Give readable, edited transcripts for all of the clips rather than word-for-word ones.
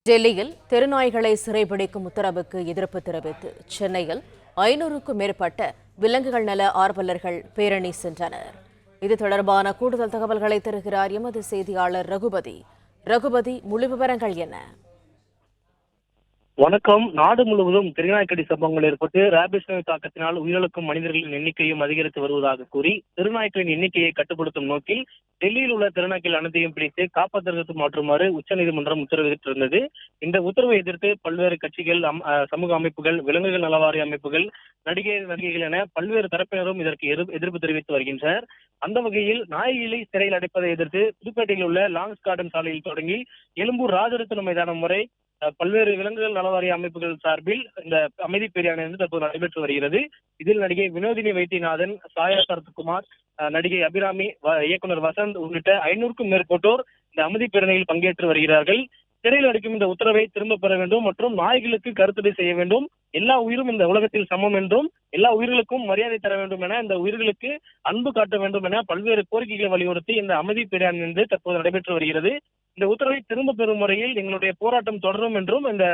டெல்லியில் தெருநாய்களை சிறைபிடிக்கும் உத்தரவுக்கு எதிர்ப்பு தெரிவித்து சென்னையில் 500க்கும் மேற்பட்ட விலங்குகள் நல ஆர்வலர்கள் பேரணி சென்றனர். இது தொடர்பான கூடுதல் தகவல்களை தருகிறார் எமது செய்தியாளர் ரகுபதி. முழு விவரங்கள் என்ன? வணக்கம். நாடு முழுவதும் தெருநாய்க்கடி சம்பவங்கள் ஏற்பட்டு ராபிஸ் நோய் தாக்கத்தினால் உயிரிழக்கும் மனிதர்களின் எண்ணிக்கையும் அதிகரித்து வருவதாக கூறி தெருநாய்க்களின் எண்ணிக்கையை கட்டுப்படுத்தும் நோக்கில் டெல்லியில் உள்ள தெருநாய்க்கள் அனைத்தையும் பிடித்து காப்பகத்திற்கு மாற்றுமாறு உச்சநீதிமன்றம் உத்தரவிட்டிருந்தது. இந்த உத்தரவை எதிர்த்து பல்வேறு கட்சிகள், சமூக அமைப்புகள், விலங்குகள் நலவாரிய அமைப்புகள், நடிகைகள் என பல்வேறு தரப்பினரும் இதற்கு எதிர்ப்பு தெரிவித்து வருகின்றனர். அந்த வகையில் நாய்களை சிறையில் அடைப்பதை எதிர்த்து புதுப்பேட்டையில் உள்ள லாங்ஸ் கார்டன் சாலையில் தொடங்கி எழும்பூர் ராஜரத்னம் மைதானம் வரை பல்வேறு விலங்குகள் நலவாரிய அமைப்புகள் சார்பில் இந்த அமைதி பேரணி தற்போது நடைபெற்று வருகிறது. இதில் நடிகை வினோதினி வைத்தியநாதன், சாயா சரத்குமார், நடிகை அபிராமி, இயக்குனர் வசந்த் உள்ளிட்ட 500க்கும் மேற்பட்டோர் இந்த அமைதி பேரணியில் பங்கேற்று வருகிறார்கள். சிறையில் அடைக்கும் இந்த உத்தரவை திரும்ப பெற வேண்டும் மற்றும் நாய்களுக்கு கருத்துடை செய்ய வேண்டும். எல்லா உயிரும் இந்த உலகத்தில் சமம் என்றும் எல்லா உயிர்களுக்கும் மரியாதை தர வேண்டும் என, இந்த உயிர்களுக்கு அன்பு காட்ட வேண்டும் என பல்வேறு கோரிக்கைகளை வலியுறுத்தி இந்த அமைதி பேரணி தற்போது நடைபெற்று வருகிறது. இந்த உத்தரவை திரும்ப பெறும் முறையில் எங்களுடைய போராட்டம் தொடரும் என்றும் இந்த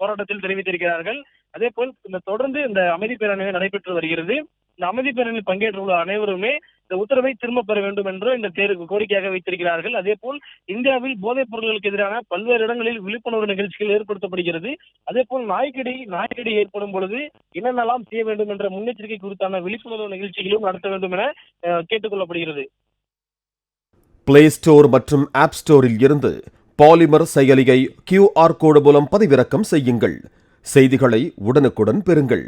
போராட்டத்தில் தெரிவித்திருக்கிறார்கள். அதே போல் தொடர்ந்து இந்த அமைதி பேரணி நடைபெற்று வருகிறது. இந்த அமைதி பேரணியில் பங்கேற்றுள்ள அனைவருமே இந்த உத்தரவை திரும்ப பெற வேண்டும் என்று இந்த கோரிக்கையாக வைத்திருக்கிறார்கள். அதே போல் இந்தியாவில் போதைப் பொருட்களுக்கு எதிரான பல்வேறு இடங்களில் விழிப்புணர்வு நிகழ்ச்சிகள் ஏற்படுத்தப்படுகிறது. அதே போல் நாய்க்கடி ஏற்படும் பொழுது என்னென்னலாம் செய்ய வேண்டும் என்ற முன்னெச்சரிக்கை குறித்தான விழிப்புணர்வு நிகழ்ச்சிகளும் நடத்த வேண்டும் என கேட்டுக் கொள்ளப்படுகிறது. பிளே ஸ்டோர் மற்றும் ஆப் ஸ்டோரில் இருந்து பாலிமர் செயலியை QR கோடு மூலம் பதிவிறக்கம் செய்யுங்கள். செய்திகளை உடனுக்குடன் பெறுங்கள்.